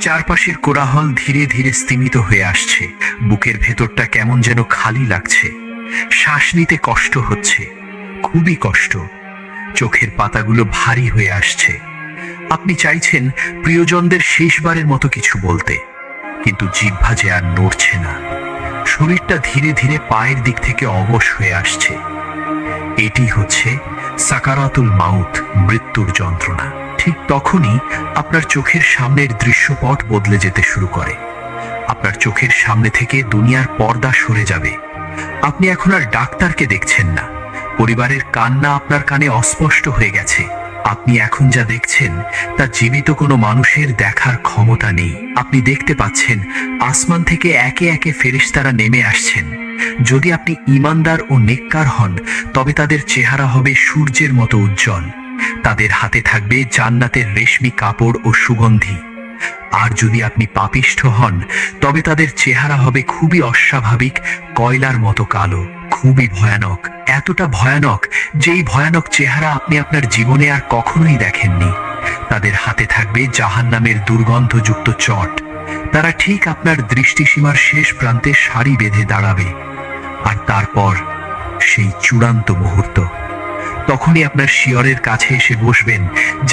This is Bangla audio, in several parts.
চারপাশের কোলাহল ধীরে ধীরে স্তিমিত হয়ে আসছে। বুকের ভেতরটা কেমন যেন খালি লাগছে। শ্বাস নিতে কষ্ট হচ্ছে, খুবই কষ্ট। চোখের পাতাগুলো ভারী হয়ে আসছে। আপনি চাইছেন প্রিয়জনদের শেষবারের মতো কিছু বলতে, কিন্তু জিহ্বা যে আর নড়ছে না। শরীরটা ধীরে ধীরে পায়ের দিক থেকে অবশ হয়ে আসছে। এটি হচ্ছে সাকারাতুল মাউত, মৃত্যুর যন্ত্রণা। ঠিক তখনই আপনার চোখের সামনের দৃশ্যপট বদলে যেতে শুরু করে। আপনার চোখের সামনে থেকে দুনিয়ার পর্দা সরে যাবে। আপনি এখন আর ডাক্তারকে দেখছেন না। পরিবারের কান্না আপনার কানে অস্পষ্ট হয়ে গেছে। আপনি এখন যা দেখছেন তা জীবিত কোনো মানুষের দেখার ক্ষমতা নেই। আপনি দেখতে পাচ্ছেন আসমান থেকে একে একে ফেরেশতারা নেমে আসছেন। যদি আপনি ঈমানদার ও নেককার হন, তবে তাদের চেহারা হবে সূর্যের মতো উজ্জ্বল। তাদের হাতে থাকবে জান্নাতের রেশমি কাপড় ও সুগন্ধি। আর যদি আপনি পাপিষ্ঠ হন, তবে তাদের চেহারা হবে খুবই অস্বাভাবিক, কয়লার মতো কালো, খুবই ভয়ানক। এতটা ভয়ানক যে এই ভয়ানক চেহারা আপনি আপনার জীবনে আর কখনোই দেখেননি। তাদের হাতে থাকবে জাহান্নামের দুর্গন্ধযুক্ত চট। তারা ঠিক আপনার দৃষ্টিসীমার শেষ প্রান্তে সারি বেঁধে দাঁড়াবে। আর তারপর সেই চূড়ান্ত মুহূর্ত, তখনই আপনার শিয়রের কাছে এসে বসবেন,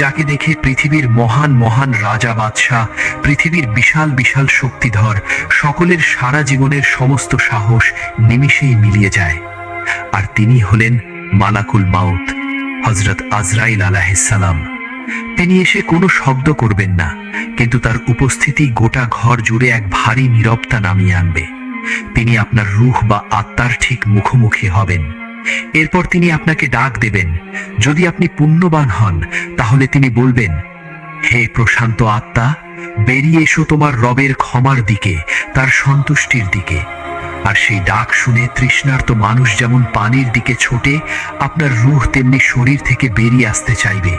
যাকে দেখে পৃথিবীর মহান মহান রাজা বাদশাহ, পৃথিবীর বিশাল বিশাল শক্তিধর, সকলের সারা জীবনের সমস্ত সাহস নিমিষেই মিলিয়ে যায়। আর তিনি হলেন মালাকুল মাউত, হযরত আজরাইল আলাইহিস সালাম। তিনি এসে কোনো শব্দ করবেন না, কিন্তু তার উপস্থিতি গোটা ঘর জুড়ে এক ভারী নীরবতা নামিয়ে আনবে। তিনি আপনার রূহ বা আত্মার ঠিক মুখোমুখি হবেন। এরপর তিনি আপনাকে ডাক দেবেন। যদি আপনি পুণ্যবান হন, তাহলে তিনি বলবেন, হে প্রশান্ত আত্মা, বেরিয়ে এসো তোমার রবের ক্ষমার দিকে, তার সন্তুষ্টির দিকে। আর সেই ডাক শুনে তৃষ্ণার্ত মানুষ যেমন পানির দিকে ছোটে, আপনার রূহ তেমনি শরীর থেকে বেরিয়ে আসতে চাইবে।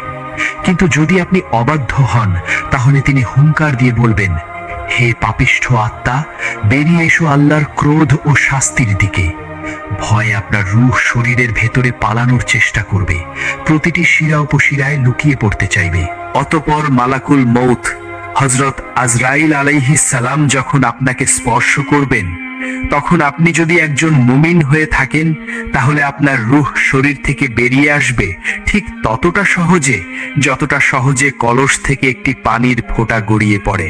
কিন্তু যদি আপনি অবাধ্য হন, তাহলে তিনি হুঙ্কার দিয়ে বলবেন, হে পাপিষ্ঠ আত্মা, বেরিয়ে এসো আল্লাহর ক্রোধ ও শাস্তির দিকে। ভয়ে আপনার রূহ শরীরের ভেতরে পালানোর চেষ্টা করবে, প্রতিটি শিরা উপশিরায় লুকিয়ে পড়তে চাইবে। অতঃপর মালাকুল মৌত হযরত আজরাইল আলাইহিস সালাম যখন আপনাকে স্পর্শ করবেন, তখন আপনি যদি একজন মুমিন হয়ে থাকেন, তাহলে আপনার রূহ শরীর থেকে বেরিয়ে আসবে ঠিক ততটা সহজে, যতটা সহজে কলস থেকে একটি পানির ফোঁটা গড়িয়ে পড়ে।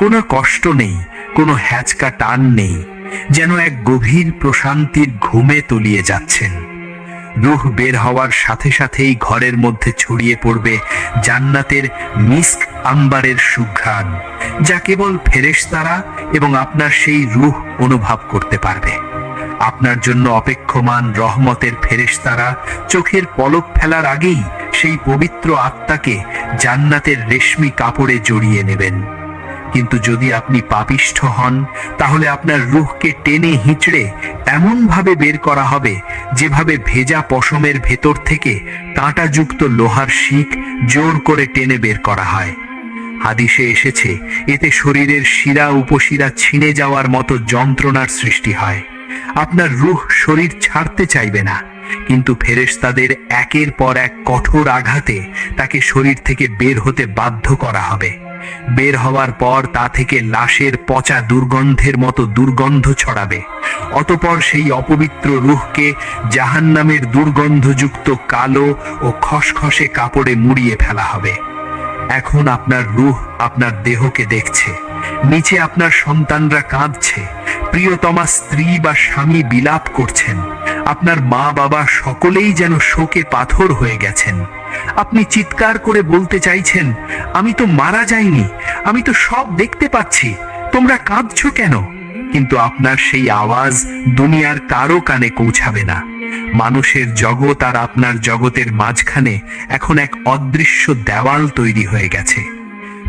কোনো কষ্ট নেই, কোনো হ্যাচকা টান নেই, যেন এক গভীর প্রশান্তির ঘুমে তলিয়ে যাচ্ছেন। রূহ বের হওয়ার সাথে সাথেই ঘরের মধ্যে ছড়িয়ে পড়বে জান্নাতের মিস্ক আম্বারের সুঘ্রাণ, যা কেবল ফেরেশতারা এবং আপনার সেই রূহ অনুভব করতে পারবে। আপনার জন্য অপেক্ষমান রহমতের ফেরেশতারা চোখের পলক ফেলার আগেই সেই পবিত্র আত্মাকে জান্নাতের রেশমি কাপড়ে জড়িয়ে নেবেন। কিন্তু যদি আপনি পাপিষ্ঠ হন, তাহলে আপনার রূহকে টেনে হিঁচড়ে এমন ভাবে বের করা হবে, যেভাবে ভেজা পশমের ভেতর থেকে কাঁটাযুক্ত লোহার শিক জোর করে টেনে বের করা হয়। হাদিসে এসেছে, এতে শরীরের শিরা উপশিরা ছিঁড়ে যাওয়ার মতো যন্ত্রণার সৃষ্টি হয়। আপনার রূহ শরীর ছাড়তে চাইবে না, কিন্তু ফেরেশতাদের একের পর এক কঠোর আঘাতে তাকে শরীর থেকে বের হতে বাধ্য করা হবে। বের হওয়ার পর তা থেকে লাশের পচা দুর্গন্ধের মতো দুর্গন্ধ ছড়াবে। অতঃপর সেই অপবিত্র রূহকে জাহান্নামের দুর্গন্ধযুক্ত কালো ও খসখসে কাপড়ে মুড়িয়ে ফেলা হবে। এখন আপনার রূহ আপনার দেহকে দেখছে। নিচে আপনার সন্তানরা কাঁদছে, প্রিয়তমা স্ত্রী বা স্বামী বিলাপ করছেন, আপনার মা বাবা সকলেই যেন শোকে পাথর হয়ে গেছেন। আপনি চিৎকার করে বলতে চাইছেন, আমি তো মারা যাইনি, আমি তো সব দেখতে পাচ্ছি, তোমরা কাঁদছো কেন? কিন্তু আপনার সেই আওয়াজ দুনিয়ার কারো কানে পৌঁছাবে না। মানুষের জগৎ আর আপনার জগতের মাঝখানে এখন এক অদৃশ্য দেওয়াল তৈরি হয়ে গেছে।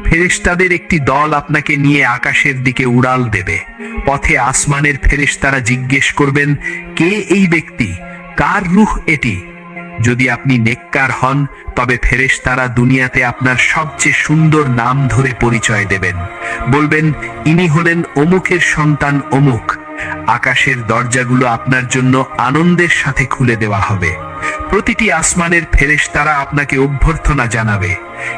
ফেরেশতাদের একটি দল আপনাকে নিয়ে আকাশের দিকে উড়াল দেবে। পথে আসমানের ফেরেশতারা জিজ্ঞেস করবেন, কে এই ব্যক্তি, কার রূহ এটি? যদি আপনি নেককার হন, তবে ফেরেশতারা দুনিয়াতে আপনার সবচেয়ে সুন্দর নাম ধরে পরিচয় দেবেন। বলবেন, ইনি হলেন অমুকের সন্তান অমুক। আকাশের দরজাগুলো আপনার জন্য আনন্দের সাথে খুলে দেওয়া হবে। প্রতিটি আসমানের ফেরেশতারা আপনাকে অভ্যর্থনা জানাবে।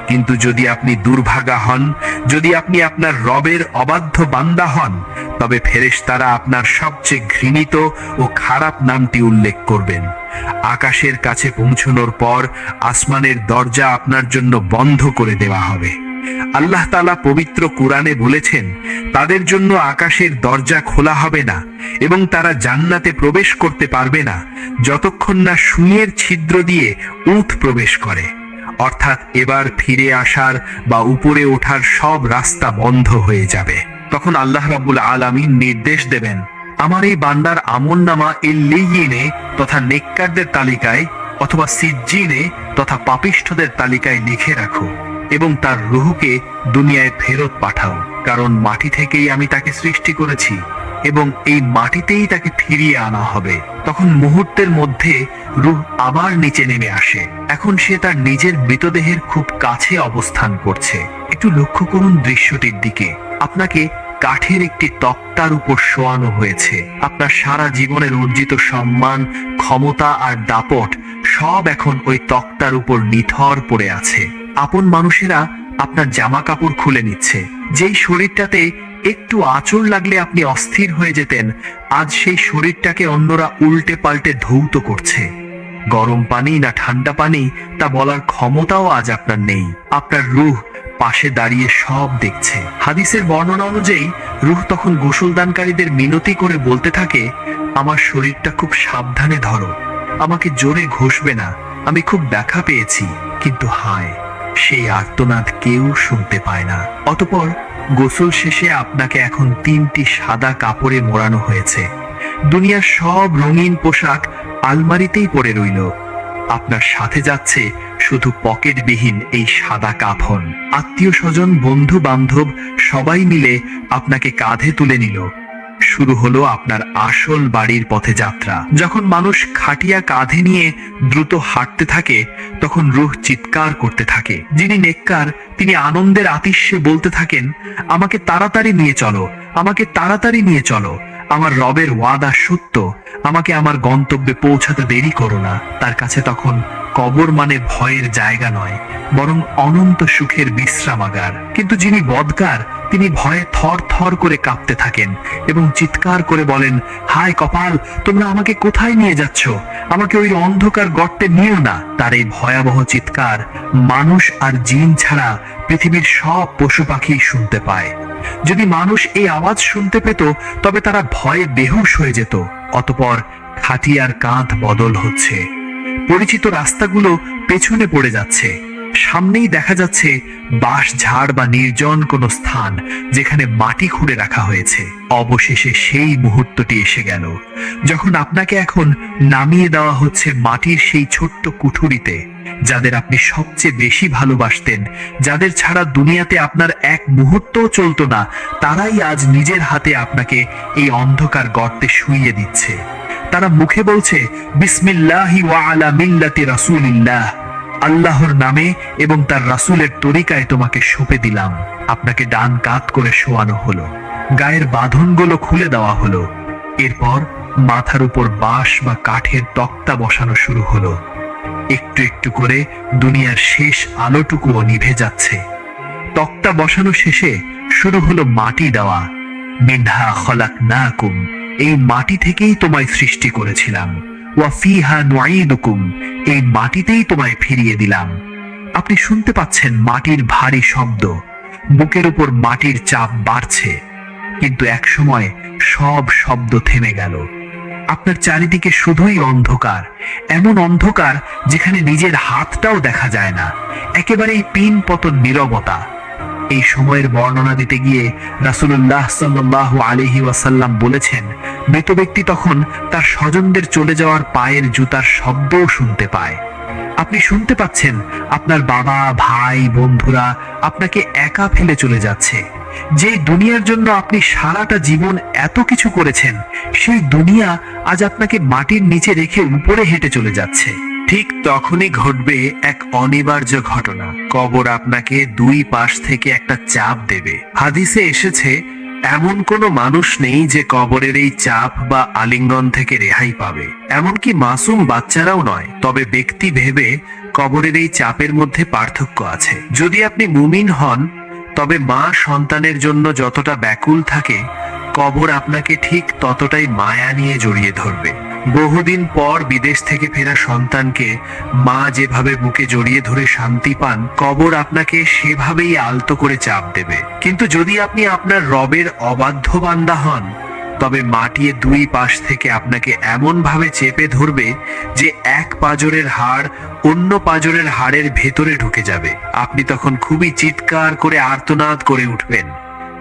কিন্তু যদি আপনি দুর্ভাগা হন, যদি আপনি আপনার রবের অবাধ্য বান্দা হন, তবে ফেরেশতারা আপনার সবচেয়ে ঘৃণিত ও খারাপ নামটি উল্লেখ করবেন। আকাশের কাছে পৌঁছানোর পর আসমানের দরজা আপনার জন্য বন্ধ করে দেওয়া হবে। আল্লাহ তাআলা পবিত্র কুরআনে বলেছেন, তাদের জন্য আকাশের দরজা খোলা হবে না এবং তারা জান্নাতে প্রবেশ করতে পারবে না যতক্ষণ না সুঁইয়ের ছিদ্র দিয়ে উট প্রবেশ করে। অর্থাৎ এবার ফিরে আসার বা উপরে ওঠার সব রাস্তা বন্ধ হয়ে যাবে। তখন আল্লাহ রাব্বুল আলামিন নির্দেশ দেবেন, আমার এই বান্দার আমলনামা ইল্লিয়িনে তথা নেককারদের তালিকায় অথবা সিজ্জিনে তথা পাপিষ্ঠদের তালিকায় লিখে রাখো এবং তার রূহকে দুনিয়ায় ফেরত পাঠাও, কারণ মাটি থেকেই আমি তাকে সৃষ্টি করেছি এবং এই মাটিতেই তাকে ফিরিয়ে আনা হবে। তখন মুহূর্তের মধ্যে রূহ আবার নিচে নেমে আসে। এখন সে তার নিজের মৃতদেহের খুব কাছে অবস্থান করছে। একটু লক্ষ্য করুন দৃশ্যটির দিকে। আপনাকে কাঠের একটি তক্তার উপর শোয়ানো হয়েছে। আপনার সারা জীবনের অর্জিত সম্মান, ক্ষমতা আর দাপট সব এখন ওই তক্তার উপর নিথর পড়ে আছে। আপন মানুষেরা আপনার জামা কাপড় খুলে নিচ্ছে। যেই শরীরটাতে একটু আঁচড় লাগলে আপনি অস্থির হয়ে যেতেন, আজ সেই শরীরটাকে অন্যরা উল্টে পাল্টে ধৌত করছে। গরম পানি না ঠান্ডা পানি তা বলার ক্ষমতাও আজ আপনার নেই। আপনার রূহ পাশে দাঁড়িয়ে সব দেখছে। হাদিসের বর্ণনা অনুযায়ী রূহ তখন গোসলদানকারীদের মিনতি করে বলতে থাকে, আমার শরীরটা খুব সাবধানে ধরো, আমাকে জোরে ঘষবে না, আমি খুব ব্যথা পেয়েছি। কিন্তু হায়, সেই আর্তনাদ কেউ শুনতে পায় না। অতঃপর গোসল শেষে আপনাকে এখন 3টি সাদা কাপড়ে মোড়ানো হয়েছে। দুনিয়ার সব রঙিন পোশাক আলমারিতেই পড়ে রইল। আপনার সাথে যাচ্ছে শুধু পকেটবিহীন এই সাদা কাফন। আত্মীয় স্বজন, বন্ধু বান্ধব সবাই মিলে আপনাকে কাঁধে তুলে নিল। শুরু হলো আপনার আসল বাড়ির পথে যাত্রা। যখন মানুষ খাটিয়া কাঁধে নিয়ে দ্রুত হাঁটতে থাকে, তখন রূহ চিৎকার করতে থাকে। যিনি নেককার তিনি আনন্দের আতিশে বলতে থাকেন, আমাকে তাড়াতাড়ি নিয়ে চলো, আমাকে তাড়াতাড়ি নিয়ে চলো, আমার রবের ওয়াদা সত্য, আমাকে আমার গন্তব্যে পৌঁছাতে দেরি করো না। তার কাছে তখন কবর মানে ভয়ের জায়গা নয়, বরং অনন্ত সুখের বিশ্রামাগার। কিন্তু যিনি বদকার তিনি ভয়ে থর থর করে কাঁপতে থাকেন এবং চিৎকার করে বলেন, হায় কপাল, তোমরা আমাকে কোথায় নিয়ে যাচ্ছ? আমাকে ওই অন্ধকার গর্তে নিও না। তার এই ভয়াবহ চিৎকার মানুষ আর জিন ছাড়া পৃথিবীর সব পশু পাখি শুনতে পায়। যদি মানুষ এই আওয়াজ শুনতে পেত তবে তারা ভয়ে বেহুশ হয়ে যেত। অতঃপর খাটিয়ার কাঁধ বদল হচ্ছে, পরিচিত রাস্তাগুলো পেছনে পড়ে যাচ্ছে, সামনেই দেখা যাচ্ছে বাঁশ ঝাড় বা নির্জন কোনো স্থান যেখানে মাটি খুঁড়ে রাখা হয়েছে। অবশেষে সেই মুহূর্তটি এসে গেল যখন আপনাকে এখন নামিয়ে দেওয়া হচ্ছে মাটির সেই ছোট্ট কুঠুরিতে। যাদের আপনি সবচেয়ে বেশি ভালোবাসতেন, যাদের ছাড়া দুনিয়াতে আপনার এক মুহূর্তও চলতো না, তারাই আজ নিজের হাতে আপনাকে এই অন্ধকার গর্তে শুইয়ে দিচ্ছে। তারা মুখে বলছে, বিসমিল্লাহি ওয়া আলা মিল্লাতি রাসূলিল্লাহ, আল্লাহর নামে এবং তার রাসূলের তরিকায় তোমাকে সঁপে দিলাম। আপনাকে ডান কাত করে শোয়ানো হলো, গায়ের বাঁধনগুলো খুলে দেওয়া হলো। এরপর মাথার উপর বাঁশ বা কাঠের তক্তা বসানো শুরু হলো। একটু একটু করে দুনিয়ার শেষ আলোটুকুও নিভে যাচ্ছে। তক্তা বসানো শেষে শুরু হলো মাটি দেওয়া। মিনহা খলাকনাকুম, এই মাটি থেকেই তোমায় সৃষ্টি করেছিলাম। ওয়া ফিহা নুঈদুকুম, এই মাটিতেই তোমায় ফিরিয়ে দিলাম। আপনি শুনতে পাচ্ছেন মাটির ভারী শব্দ, বুকের উপর মাটির চাপ বাড়ছে। কিন্তু এক সময় সব শব্দ থেমে গেল। আপনার চারিদিকে শুধুই অন্ধকার, এমন অন্ধকার যেখানে নিজের হাতটাও দেখা যায় না, একেবারেই পিন পতন নীরবতা। এই সময়ের বর্ণনা দিতে গিয়ে রাসূলুল্লাহ সাল্লাল্লাহু আলাইহি ওয়াসাল্লাম বলেছেন, মৃত ব্যক্তি তখন তার স্বজনদের চলে যাওয়ার পায়ের জুতার শব্দও শুনতে পায়। আপনি শুনতে পাচ্ছেন আপনার বাবা, ভাই, বন্ধুরা আপনাকে একা ফেলে চলে যাচ্ছে। যে দুনিয়ার জন্য আপনি সারাটা জীবন এত কিছু করেছেন, সেই দুনিয়া আজ আপনাকে মাটির নিচে রেখে উপরে হেঁটে চলে যাচ্ছে। ঠিক তখনই ঘটবে এক অনিবার্য ঘটনা। কবর আপনাকে দুই পাশ থেকে একটা চাপ দেবে। হাদিসে এসেছে, এমন কোনো মানুষ নেই যে কবরের এই চাপ বা আলিঙ্গন থেকে রেহাই পাবে। এমনকি মাসুম বাচ্চারাও নয়। তবে ব্যক্তি ভেবে কবরের এই চাপের মধ্যে পার্থক্য আছে। যদি আপনি মুমিন হন, তবে মা সন্তানের জন্য যতটা ব্যাকুল থাকে, কবর আপনাকে ঠিক ততটাই মায়া নিয়ে জড়িয়ে ধরবে। বহুদিন পর বিদেশ থেকে ফেরা সন্তানকে মা যেভাবে বুকে জড়িয়ে ধরে শান্তি পান, কবর আপনাকে সেভাবেই আলতো করে চাপ দেবে। কিন্তু যদি আপনি আপনার রবের অবাধ্য বান্দা হন, তবে মাটি দুই পাশ থেকে আপনাকে এমন ভাবে চেপে ধরবে যে এক পাঁজরের হাড় অন্য পাঁজরের হাড়ের ভেতরে ঢুকে যাবে। আপনি তখন খুবই চিৎকার করে আর্তনাদ করে উঠবেন,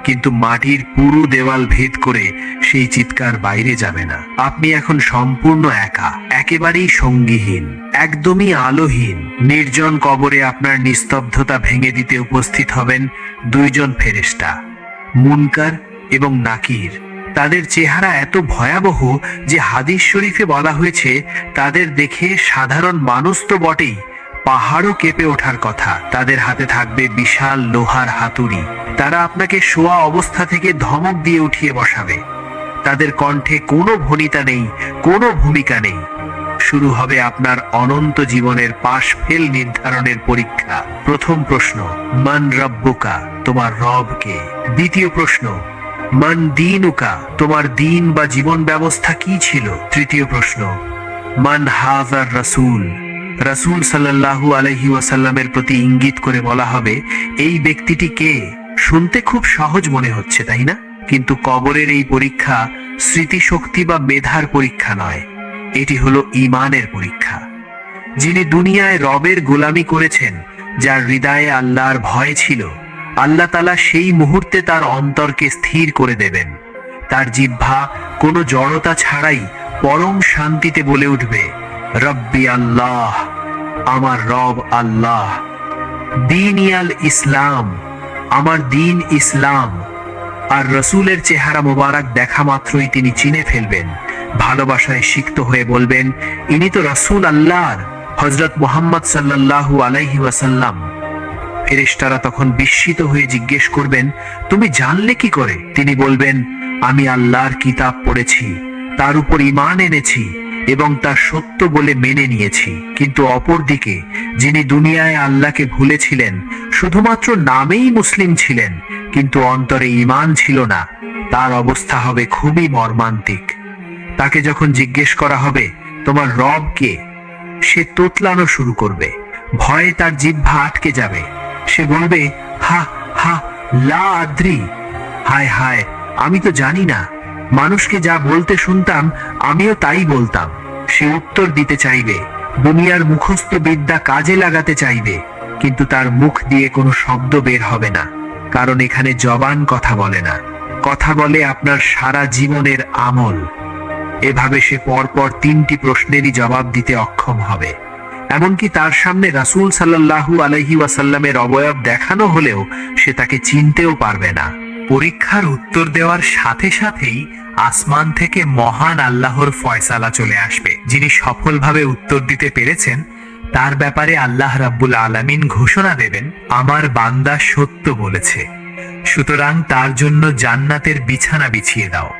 কিন্তু মাটির পুরো দেওয়াল ভেদ করে সেই চিৎকার বাইরে যাবে না। আপনি এখন সম্পূর্ণ একা, একেবারেই সঙ্গীহীন, একদমই আলোহীন। নির্জন কবরে আপনার নিস্তব্ধতা ভেঙে দিতে উপস্থিত হবেন দুইজন ফেরেশতা, মুনকার এবং নাকির। তাদের চেহারা এত ভয়াবহ যে হাদিস শরীফে বলা হয়েছে তাদের দেখে সাধারণ মানুষ তো বটেই, পাহাড়ও কেঁপে ওঠার কথা। তাদের হাতে থাকবে বিশাল লোহার হাতুড়ি। তারা আপনাকে শোয়া অবস্থা থেকে ধমক দিয়ে উঠিয়ে বসাবে। তাদের কণ্ঠে কোনো ভনিতা নেই, কোনো ভূমিকা নেই। শুরু হবে আপনার অনন্ত জীবনের পাশ ফেল নির্ধারণের পরীক্ষা। প্রথম প্রশ্ন, মান রব্বুকা, তোমার রব কে? দ্বিতীয় প্রশ্ন, মান দীনুকা, তোমার দিন বা জীবন ব্যবস্থা কি ছিল? তৃতীয় প্রশ্ন, মান হাযার রাসূল, রাসূল সাল্লাল্লাহু আলাইহি ওয়াসাল্লামের প্রতি ইঙ্গিত করে বলা হবে এই ব্যক্তিটি কে? শুনতে খুব সহজ মনে হচ্ছে, তাই না? কিন্তু কবরের এই পরীক্ষা স্মৃতিশক্তি বা মেধার পরীক্ষা নয়, এটি হলো ঈমানের পরীক্ষা। যিনি দুনিয়ায় রবের গোলামি করেছেন, যার হৃদয়ে আল্লাহর ভয় ছিল, আল্লাহ তাআলা সেই মুহূর্তে তার অন্তরকে স্থির করে দেবেন। তার জিহ্বা কোনো জড়তা ছাড়াই পরম শান্তিতে বলে উঠবে, রব্বি আল্লাহ, আমার রব আল্লাহ। দীনিয়াল ইসলাম, আমার দিন ইসলাম। আর রসূলের চেহারা মোবারক দেখা মাত্রই তিনি চিনে ফেলবেন, ভালোবাসায় সিক্ত হয়ে বলবেন, ইনি তো রাসূল আল্লাহর, হযরত মুহাম্মদ সাল্লাল্লাহু আলাইহি ওয়াসাল্লাম। ফেরেশতারা তখন বিস্মিত হয়ে জিজ্ঞেস করবেন, তুমি জানলে কি করে? তিনি বলবেন, আমি আল্লাহর কিতাব পড়েছি, তার উপর ঈমান এনেছি এবং তা সত্য বলে মেনে নিয়েছি। কিন্তু অপরদিকে যিনি দুনিয়ায় আল্লাহকে ভুলেছিলেন, শুধুমাত্র নামেই মুসলিম ছিলেন কিন্তু অন্তরে ঈমান ছিল না, তার অবস্থা হবে খুবই মর্মান্তিক। তাকে যখন জিজ্ঞেস করা হবে তোমার রব কে, সে তোতলানো শুরু করবে, ভয়ে তার জিহ্বা আটকে যাবে। সে বলবে, হা হা লা আদ্রি, হায় হায়, আমি তো জানি না। মানুষকে যা বলতে শুনতাম আমিও তাই বলতাম। সে উত্তর দিতে চাইবে, দুনিয়ার মুখস্থ বিদ্যা কাজে লাগাতে চাইবে, কিন্তু তার মুখ দিয়ে কোনো শব্দ বের হবে না, কারণ এখানে জবান কথা বলে না, কথা বলে আপনার সারা জীবনের আমল। এভাবে সে পরপর তিনটি প্রশ্নেরই জবাব দিতে অক্ষম হবে। এমনকি তার সামনে রাসূল সাল্লাল্লাহু আলাইহি ওয়াসাল্লামের অবয়ব দেখানো হলেও সে তাকে চিনতেও পারবে না। পরীক্ষার উত্তর দেওয়ার সাথে সাথেই আসমান থেকে মহান আল্লাহর ফয়সালা চলে আসবে। যিনি সফলভাবে উত্তর দিতে পেরেছেন তার ব্যাপারে আল্লাহ রাব্বুল আলামিন ঘোষণা দেবেন, আমার বান্দা সত্য বলেছে, সুতরাং তার জন্য জান্নাতের বিছানা বিছিয়ে দাও,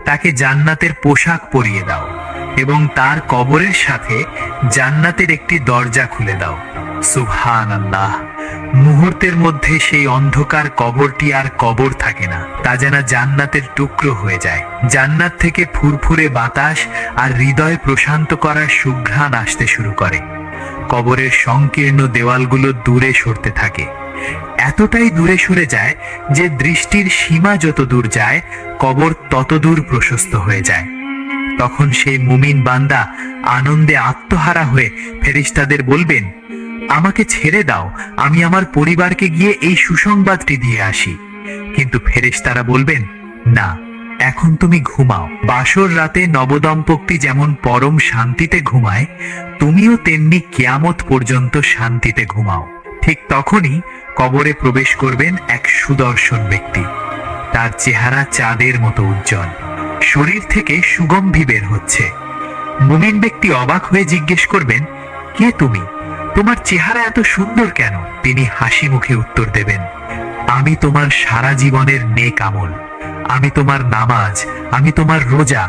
তাকে জান্নাতের পোশাক পরিয়ে দাও এবং তার কবরের সাথে জান্নাতের একটি দরজা খুলে দাও। সুবহানাল্লাহ। মুহূর্তের মধ্যে সেই অন্ধকার কবরটি আর কবর থাকে না, তা যেন জান্নাতের টুকরো হয়ে যায়। জান্নাত থেকে ফুরফুরে বাতাস আর হৃদয় প্রশান্ত করার সুঘ্রাণ আসতে শুরু করে। কবরের সংকীর্ণ দেওয়ালগুলো দূরে সরতে থাকে, এতটাই দূরে সরে যায় যে দৃষ্টির সীমা যত দূর যায় কবর তত দূর প্রশস্ত হয়ে যায়। তখন সেই মুমিন বান্দা আনন্দে আত্মহারা হয়ে ফেরেশতাদের বলবেন, আমাকে ছেড়ে দাও, আমি আমার পরিবারকে গিয়ে এই সুসংবাদটি দিয়ে আসি। কিন্তু ফেরেশতারা বলবেন, না, এখন তুমি ঘুমাও। বাসর রাতে নবদম্পতি যেমন পরম শান্তিতে ঘুমায়, তুমিও তেমনি কিয়ামত পর্যন্ত শান্তিতে ঘুমাও। ঠিক তখনই কবরে প্রবেশ করবেন এক সুদর্শন ব্যক্তি। তার চেহারা চাঁদের মতো উজ্জ্বল, শরীর থেকে সুগন্ধি বের হচ্ছে। মুমিন ব্যক্তি অবাক হয়ে জিজ্ঞেস করবেন, কে তুমি? তোমার চেহারা এত সুন্দর কেন? তিনি হাসি মুখে উত্তর দেবেন, আমি তোমার সারা জীবনের নেক আমল, আমি তোমার নামাজ, আমি তোমার রোজা,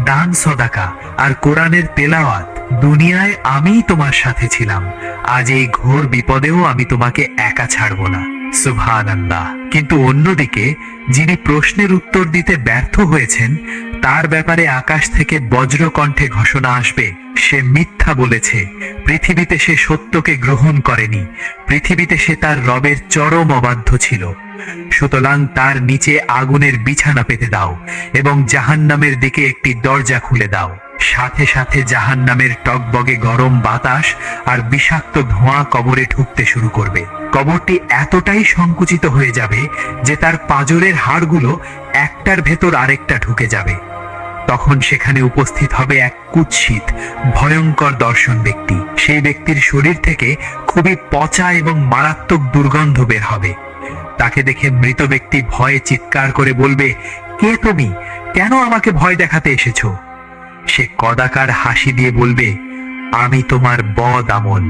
দান সদাকা আর কোরআনের তেলাওয়াত, দুনিয়ায় আমিই তোমার সাথে ছিলাম, আজ এই ঘোর বিপদেও আমি তোমাকে একা ছাড়ব না। সুবহানাল্লাহ। কিন্তু অন্যদিকে যিনি প্রশ্নের উত্তর দিতে ব্যর্থ হয়েছেন, তার ব্যাপারে আকাশ থেকে বজ্রকণ্ঠে ঘোষণা আসবে, সে মিথ্যা বলেছে, পৃথিবীতে সে সত্যকে গ্রহণ করেনি, পৃথিবীতে সে তার রবের চরম অবাধ্য ছিল। সুতরাং তার নিচে আগুনের বিছানা পেতে দাও এবং জাহান্নামের দিকে একটি দরজা খুলে দাও। সাথে সাথে জাহান্নামের টগবগে গরম বাতাস আর বিষাক্ত ধোঁয়া কবরে ঢুকতে শুরু করবে। কবরটি এতটাই সংকুচিত হয়ে যাবে যে তার পাঁজরের হাড়গুলো একটার ভেতর আরেকটা ঢুকে যাবে। তখন সেখানে উপস্থিত হবে এক কুৎসিত ভয়ঙ্কর দর্শন ব্যক্তি। সেই ব্যক্তির শরীর থেকে খুবই পচা এবং মারাত্মক দুর্গন্ধ বের হবে। তাকে দেখে মৃত ব্যক্তি ভয়ে চিৎকার করে বলবে, কে তুমি? কেন আমাকে ভয় দেখাতে এসেছো? সে কদাকার হাসি দিয়ে বলবে, আমি তোমার বদ আমল,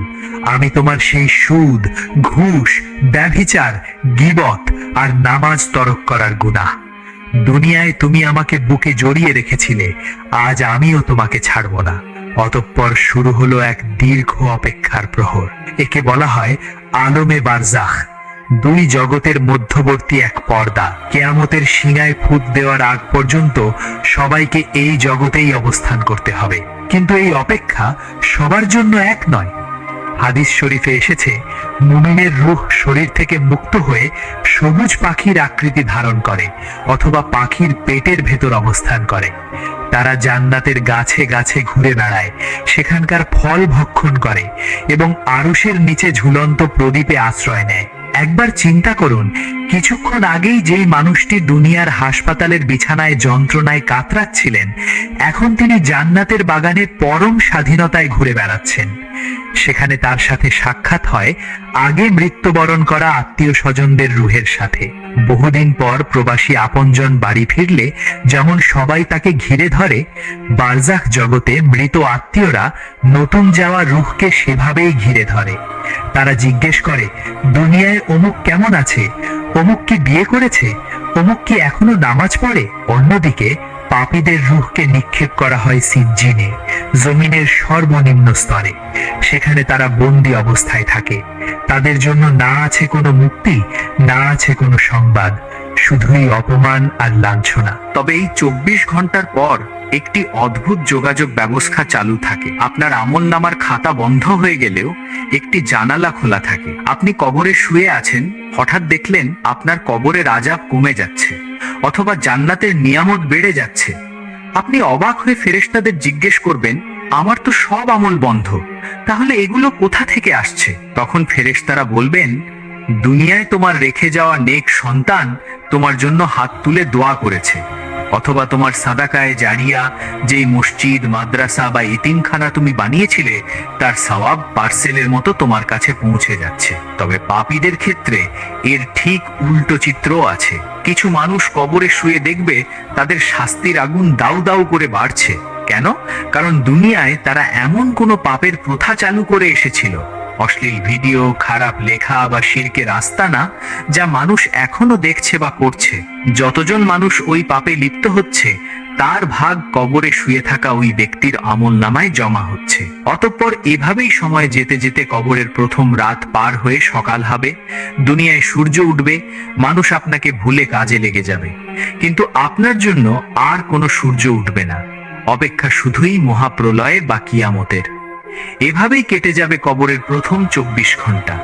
আমি তোমার সেই সুদ, ঘুষ, ব্যভিচার, গীবত আর নামাজ তরক করার গুনাহ। দুনিয়ায় তুমি আমাকে বুকে জড়িয়ে রেখেছিলে, আজ আমিও তোমাকে ছাড়ব না। অতঃপর শুরু হলো এক দীর্ঘ অপেক্ষার প্রহর। একে বলা হয় আলমে বারজাখ, দুই জগতের মধ্যবর্তী এক পর্দা। কিয়ামতের সিঙায় ফুট দেওয়ার আগ পর্যন্ত সবাইকে এই জগতেই অবস্থান করতে হবে। কিন্তু এই অপেক্ষা সবার জন্য এক নয়। হাদিস শরীফে এসেছে, মুমিনের রূহ শরীর থেকে মুক্ত হয়ে সবুজ পাখির আকৃতি ধারণ করে অথবা পাখির পেটের ভেতর অবস্থান করে। তারা জান্নাতের গাছে গাছে ঘুরে বেড়ায়, সেখানকার ফল ভক্ষণ করে এবং আরশের নিচে ঝুলন্ত প্রদীপে আশ্রয় নেয়। একবার চিন্তা করুন, কিছুক্ষণ আগেই যেই মানুষটি দুনিয়ার হাসপাতালের বিছানায় যন্ত্রণায় কাতরাচ্ছিলেন, এখন তিনি জান্নাতের বাগানে পরম স্বাধীনতায় ঘুরে বেড়াচ্ছেন। সেখানে তার সাথে সাক্ষাৎ হয় আগে মৃত্যুবরণ করা আত্মীয় স্বজনদের রুহের সাথে। বহুদিন পর প্রবাসী আপনজন বাড়ি ফিরলে যেমন সবাই তাকে ঘিরে ধরে, বারজাখ জগতে মৃত আত্মীয়রা নতুন যাওয়া রুহকে সেভাবেই ঘিরে ধরে। তারা জিজ্ঞেস করে, দুনিয়ায় অমুক কেমন আছে? অমুক কি বিয়ে করেছে? অমুক কি এখনো নামাজ পড়ে? অন্যদিকে পাপীদের রূহকে নিক্ষেপ করা হয় সিজ্জিনে, জমিনের সর্বনিম্ন স্তরে। সেখানে তারা বন্দী অবস্থায় থাকে। তাদের জন্য না আছে কোনো মুক্তি, না আছে কোনো সংবাদ, শুধুই অপমান আর লাঞ্ছনা। তবে এই 24 ঘন্টার পর একটি অদ্ভুত যোগাযোগ ব্যবস্থা চালু থাকে। আপনার আমলনামার খাতা বন্ধ হয়ে গেলেও একটি জানালা খোলা থাকে। আপনি কবরে শুয়ে আছেন, হঠাৎ দেখলেন আপনার কবরের আযাব কমে যাচ্ছে অথবা জান্নাতের নিয়ামত বেড়ে যাচ্ছে। আপনি অবাক হয়ে ফেরেশতাদের জিজ্ঞেস করবেন, আমার তো সব আমল বন্ধ, তাহলে এগুলো কোথা থেকে আসছে? তখন ফেরেশতারা বলবেন, দুনিয়ায় তোমার রেখে যাওয়া নেক সন্তান তোমার জন্য হাত তুলে দোয়া করেছে, অথবা তোমার সাদাকায়ে জারিয়া, যেই মসজিদ, মাদ্রাসা বা ইতিমখানা তুমি বানিয়েছিলে, তার সওয়াব পার্সেলের মতো তোমার কাছে পৌঁছে যাচ্ছে। তবে পাপীদের ক্ষেত্রে এর ঠিক উল্টো চিত্রও আছে। কিছু মানুষ কবরে শুয়ে দেখবে তাদের শাস্তির আগুন দাউ দাউ করে বাড়ছে। কেন? কারণ দুনিয়ায় তারা এমন কোনো পাপের প্রথা চালু করে এসেছিল, অশ্লীল ভিডিও, খারাপ লেখা বা শিরকের আস্তানা, যা মানুষ এখনো দেখছে বা করছে। যতজন মানুষ ওই পাপে লিপ্ত হচ্ছে, তার ভাগ কবরে শুয়ে থাকা ওই ব্যক্তির আমলনামায় জমা হচ্ছে। অতঃপর এভাবেই সময় যেতে যেতে কবরের প্রথম রাত পার হয়ে সকাল হবে, দুনিয়ায় সূর্য উঠবে, মানুষ আপনাকে ভুলে কাজে লেগে যাবে। কিন্তু আপনার জন্য আর কোনো সূর্য উঠবে না, অপেক্ষা শুধুই মহাপ্রলয় বা কিয়ামতের। এভাবেই কেটে যাবে কবরের প্রথম 24 ঘন্টা।